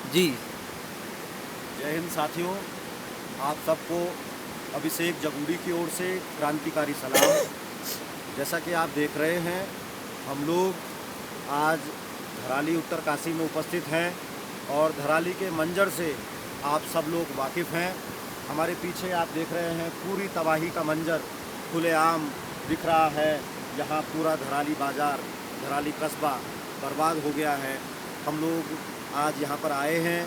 जी। जय हिंद साथियों, आप सबको अभिषेक जगूड़ी की ओर से क्रांतिकारी सलाम। जैसा कि आप देख रहे हैं, हम लोग आज धराली उत्तरकाशी में उपस्थित हैं और धराली के मंजर से आप सब लोग वाकिफ़ हैं। हमारे पीछे आप देख रहे हैं पूरी तबाही का मंजर खुलेआम दिख रहा है। यहाँ पूरा धराली बाज़ार, धराली कस्बा बर्बाद हो गया है। हम लोग आज यहाँ पर आए हैं।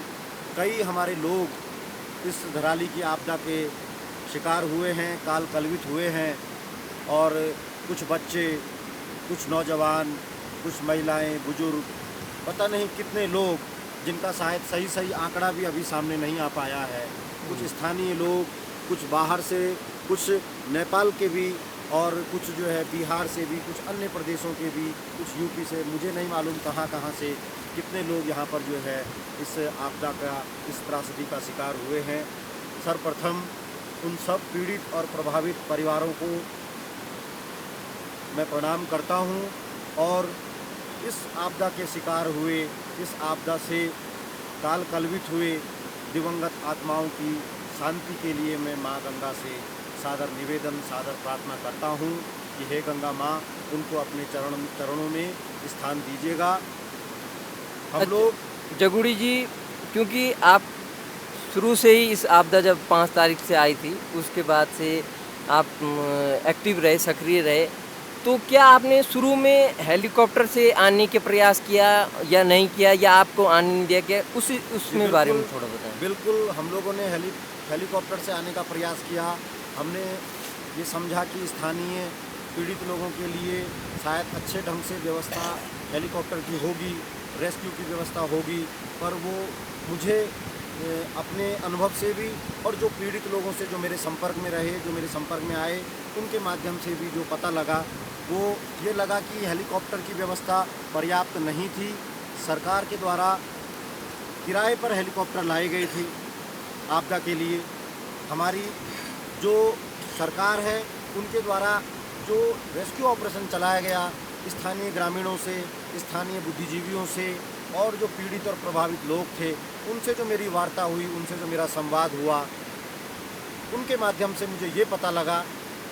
कई हमारे लोग इस धराली की आपदा के शिकार हुए हैं, काल कलवित हुए हैं और कुछ बच्चे, कुछ नौजवान, कुछ महिलाएं, बुजुर्ग, पता नहीं कितने लोग जिनका शायद सही आंकड़ा भी अभी सामने नहीं आ पाया है। कुछ स्थानीय लोग, कुछ बाहर से, कुछ नेपाल के भी और कुछ जो है बिहार से भी, कुछ अन्य प्रदेशों के भी, कुछ यूपी से, मुझे नहीं मालूम कहाँ से कितने लोग यहाँ पर जो है इस आपदा का, इस त्रासदी का शिकार हुए हैं। सर्वप्रथम उन सब पीड़ित और प्रभावित परिवारों को मैं प्रणाम करता हूँ और इस आपदा के शिकार हुए, इस आपदा से काल कलवित हुए दिवंगत आत्माओं की शांति के लिए मैं माँ गंगा से सादर निवेदन, सादर प्रार्थना करता हूँ कि हे गंगा माँ, उनको अपने चरणों में स्थान दीजिएगा। हम लोग जगूड़ी जी, क्योंकि आप शुरू से ही इस आपदा जब 5 तारीख से आई थी, उसके बाद से आप एक्टिव रहे, सक्रिय रहे, तो क्या आपने शुरू में हेलीकॉप्टर से आने के प्रयास किया या नहीं किया, या आपको आने नहीं दिया गया? उसमें बारे में थोड़ा बताएं। बिल्कुल, हम लोगों ने हेलीकॉप्टर से आने का प्रयास किया। हमने ये समझा कि स्थानीय पीड़ित लोगों के लिए शायद अच्छे ढंग से व्यवस्था हेलीकॉप्टर की होगी, रेस्क्यू की व्यवस्था होगी, पर वो मुझे अपने अनुभव से भी और जो पीड़ित लोगों से जो मेरे संपर्क में रहे, जो मेरे संपर्क में आए, उनके माध्यम से भी जो पता लगा, वो ये लगा कि हेलीकॉप्टर की व्यवस्था पर्याप्त नहीं थी। सरकार के द्वारा किराए पर हेलीकॉप्टर लाई गई थी आपदा के लिए। हमारी जो सरकार है, उनके द्वारा जो रेस्क्यू ऑपरेशन चलाया गया, स्थानीय ग्रामीणों से, स्थानीय बुद्धिजीवियों से और जो पीड़ित और प्रभावित लोग थे, उनसे जो मेरी वार्ता हुई, उनसे जो मेरा संवाद हुआ, उनके माध्यम से मुझे ये पता लगा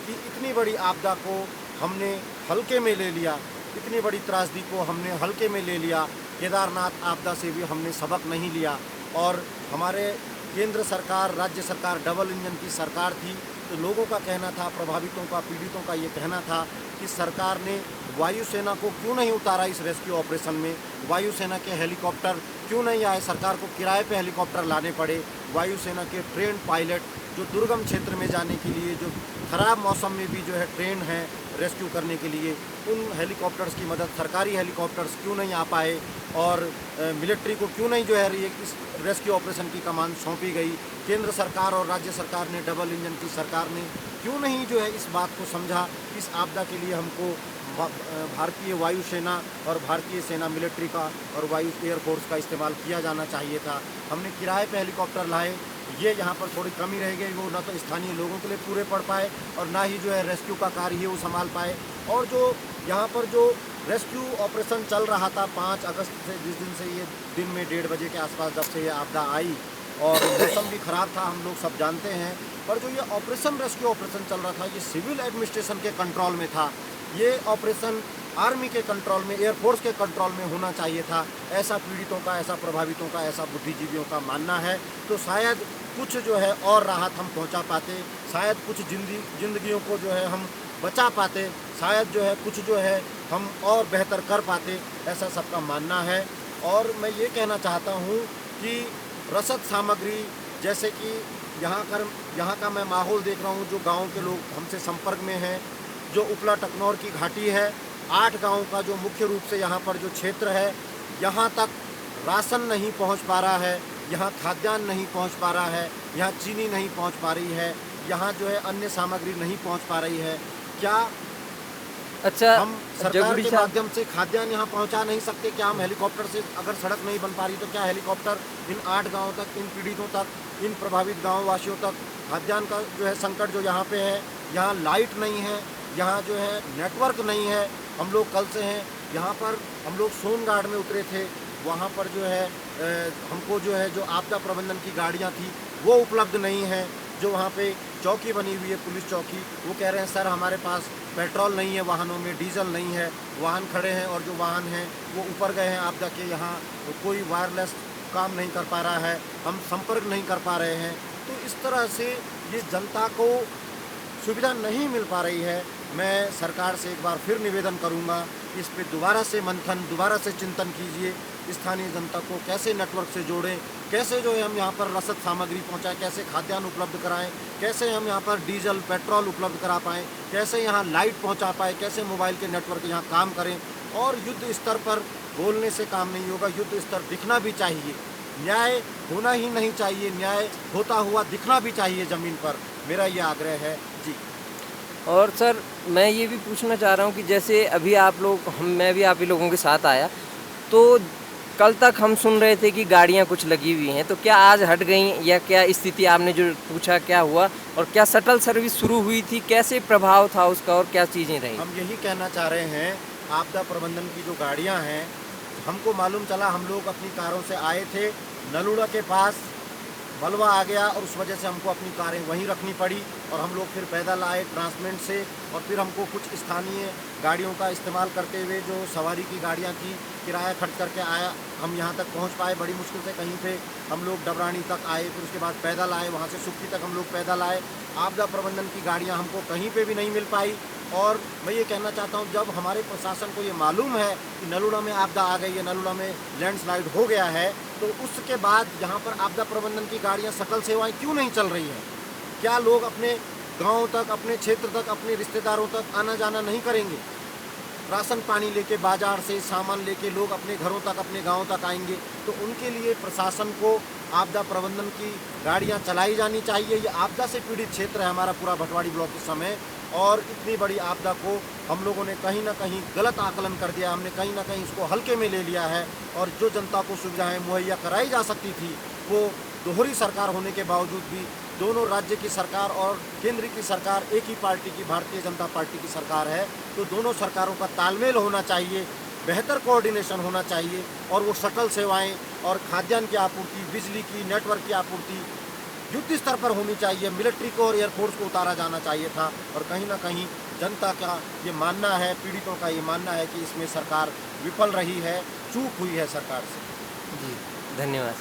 कि इतनी बड़ी आपदा को हमने हल्के में ले लिया, इतनी बड़ी त्रासदी को हमने हल्के में ले लिया। केदारनाथ आपदा से भी हमने सबक नहीं लिया और हमारे केंद्र सरकार, राज्य सरकार डबल इंजन की सरकार थी, तो लोगों का कहना था, प्रभावितों का, पीड़ितों का ये कहना था कि सरकार ने वायुसेना को क्यों नहीं उतारा इस रेस्क्यू ऑपरेशन में, वायुसेना के हेलीकॉप्टर क्यों नहीं आए, सरकार को किराए पे हेलीकॉप्टर लाने पड़े। वायुसेना के ट्रेन पायलट जो दुर्गम क्षेत्र में जाने के लिए, जो ख़राब मौसम में भी जो है ट्रेन है रेस्क्यू करने के लिए, उन हेलीकॉप्टर्स की मदद, सरकारी हेलीकॉप्टर्स क्यों नहीं आ पाए और मिलिट्री को क्यों नहीं जो है इस रेस्क्यू ऑपरेशन की कमान सौंपी गई। केंद्र सरकार और राज्य सरकार ने, डबल इंजन की सरकार ने क्यों नहीं जो है इस बात को समझा। इस आपदा के लिए हमको भारतीय वायुसेना और भारतीय सेना, मिलिट्री का और वायु एयरफोर्स का इस्तेमाल किया जाना चाहिए था। हमने किराए पे हेलीकॉप्टर लाए, ये यहाँ पर थोड़ी कमी रह गई। वो ना तो स्थानीय लोगों के लिए पूरे पड़ पाए और ना ही जो है रेस्क्यू का कार्य है वो संभाल पाए। और जो यहाँ पर जो रेस्क्यू ऑपरेशन चल रहा था 5 अगस्त से, जिस दिन से ये दिन में 1:30 बजे के आसपास जब से ये आपदा आई और मौसम भी ख़राब था, हम लोग सब जानते हैं, पर जो ये ऑपरेशन, रेस्क्यू ऑपरेशन चल रहा था, ये सिविल एडमिनिस्ट्रेशन के कंट्रोल में था। ये ऑपरेशन आर्मी के कंट्रोल में, एयरफोर्स के कंट्रोल में होना चाहिए था। ऐसा पीड़ितों का, ऐसा प्रभावितों का, ऐसा बुद्धिजीवियों का मानना है। तो शायद कुछ जो है और राहत हम पहुंचा पाते, शायद कुछ जिंदगियों को जो है हम बचा पाते, शायद जो है कुछ जो है हम और बेहतर कर पाते, ऐसा सबका मानना है। और मैं ये कहना चाहता हूँ कि रसद सामग्री, जैसे कि यहाँ का मैं माहौल देख रहा हूँ, जो गाँव के लोग हमसे संपर्क में हैं, जो उपला टकनौर की घाटी है, 8 गांव का जो मुख्य रूप से यहाँ पर जो क्षेत्र है, यहाँ तक राशन नहीं पहुँच पा रहा है, यहाँ खाद्यान्न नहीं पहुँच पा रहा है, यहाँ चीनी नहीं पहुँच पा रही है, यहाँ जो है अन्य सामग्री नहीं पहुँच पा रही है। क्या अच्छा, हम सरकार के माध्यम से खाद्यान्न यहाँ पहुँचा नहीं सकते? क्या हम हेलीकॉप्टर से, अगर सड़क नहीं बन पा रही तो क्या हेलीकॉप्टर इन 8 गाँव तक, इन पीड़ितों तक, इन प्रभावित गाँव वासियों तक खाद्यान्न का जो है संकट जो यहाँ पे है, यहाँ लाइट नहीं है, यहाँ जो है नेटवर्क नहीं है। हम लोग कल से हैं यहाँ पर, हम लोग सोनगार्ड में उतरे थे, वहाँ पर जो है हमको जो है जो आपदा प्रबंधन की गाड़ियाँ थी वो उपलब्ध नहीं है। जो वहाँ पे चौकी बनी हुई है पुलिस चौकी, वो कह रहे हैं सर हमारे पास पेट्रोल नहीं है, वाहनों में डीजल नहीं है, वाहन खड़े हैं और जो वाहन हैं वो ऊपर गए हैं आपदा के, यहाँ कोई वायरलेस काम नहीं कर पा रहा है, हम संपर्क नहीं कर पा रहे हैं। तो इस तरह से ये जनता को सुविधा नहीं मिल पा रही है। मैं सरकार से एक बार फिर निवेदन करूंगा कि इस पे दोबारा से मंथन, दोबारा से चिंतन कीजिए। स्थानीय जनता को कैसे नेटवर्क से जोड़ें, कैसे जो है हम यहाँ पर रसद सामग्री पहुँचाएं, कैसे खाद्यान्न उपलब्ध कराएं, कैसे हम यहाँ पर डीजल पेट्रोल उपलब्ध करा पाएँ, कैसे यहाँ लाइट पहुँचा पाएँ, कैसे मोबाइल के नेटवर्क यहाँ काम करें। और युद्ध स्तर पर बोलने से काम नहीं होगा, युद्ध स्तर दिखना भी चाहिए। न्याय होना ही नहीं चाहिए, न्याय होता हुआ दिखना भी चाहिए ज़मीन पर। मेरा ये आग्रह है जी। और सर मैं ये भी पूछना चाह रहा हूँ कि जैसे अभी आप लोग मैं भी आप ही लोगों के साथ आया, तो कल तक हम सुन रहे थे कि गाड़ियाँ कुछ लगी हुई हैं, तो क्या आज हट गई या क्या स्थिति, आपने जो पूछा क्या हुआ, और क्या शटल सर्विस शुरू हुई थी, कैसे प्रभाव था उसका और क्या चीज़ें रही? हम यही कहना चाह रहे हैं, आपदा प्रबंधन की जो गाड़ियाँ हैं, हमको मालूम चला, हम लोग अपनी कारों से आए थे, नलुड़ा के पास मलबा आ गया और उस वजह से हमको अपनी कारें वहीं रखनी पड़ी और हम लोग फिर पैदल आए ट्रांसमेंट से। और फिर हमको कुछ स्थानीय गाड़ियों का इस्तेमाल करते हुए, जो सवारी की गाड़ियां थी, किराया खर्च करके आया, हम यहाँ तक पहुँच पाए बड़ी मुश्किल से। कहीं पे हम लोग डबरानी तक आए, फिर उसके बाद पैदल आए, वहाँ से सुक्की तक हम लोग पैदल आए। आपदा प्रबंधन की गाड़ियाँ हमको कहीं पर भी नहीं मिल पाई। और मैं ये कहना चाहता हूँ, जब हमारे प्रशासन को ये मालूम है कि नलुड़ा में आपदा आ गई है, नलुड़ा में लैंडस्लाइड हो गया है, तो उसके बाद यहाँ पर आपदा प्रबंधन की गाड़ियाँ, सकल सेवाएं क्यों नहीं चल रही हैं? क्या लोग अपने गांव तक, अपने क्षेत्र तक, अपने रिश्तेदारों तक आना जाना नहीं करेंगे? राशन पानी लेके, बाजार से सामान लेके लोग अपने घरों तक, अपने गाँव तक आएंगे। तो उनके लिए प्रशासन को आपदा प्रबंधन की गाड़ियाँ चलाई जानी चाहिए। ये आपदा से पीड़ित क्षेत्र है हमारा पूरा भटवाड़ी ब्लॉक इस समय, और इतनी बड़ी आपदा को हम लोगों ने कहीं ना कहीं गलत आकलन कर दिया, हमने कहीं ना कहीं इसको हल्के में ले लिया है। और जो जनता को सुविधाएं मुहैया कराई जा सकती थी, वो दोहरी सरकार होने के बावजूद भी, दोनों राज्य की सरकार और केंद्र की सरकार एक ही पार्टी की, भारतीय जनता पार्टी की सरकार है, तो दोनों सरकारों का तालमेल होना चाहिए, बेहतर कोऑर्डिनेशन होना चाहिए। और वो शटल सेवाएं और खाद्यान्न की आपूर्ति, बिजली की, नेटवर्क की आपूर्ति युद्ध स्तर पर होनी चाहिए। मिलिट्री को और एयरफोर्स को उतारा जाना चाहिए था। और कहीं ना कहीं जनता का ये मानना है, पीड़ितों का ये मानना है कि इसमें सरकार विफल रही है, चूक हुई है सरकार से। जी, धन्यवाद।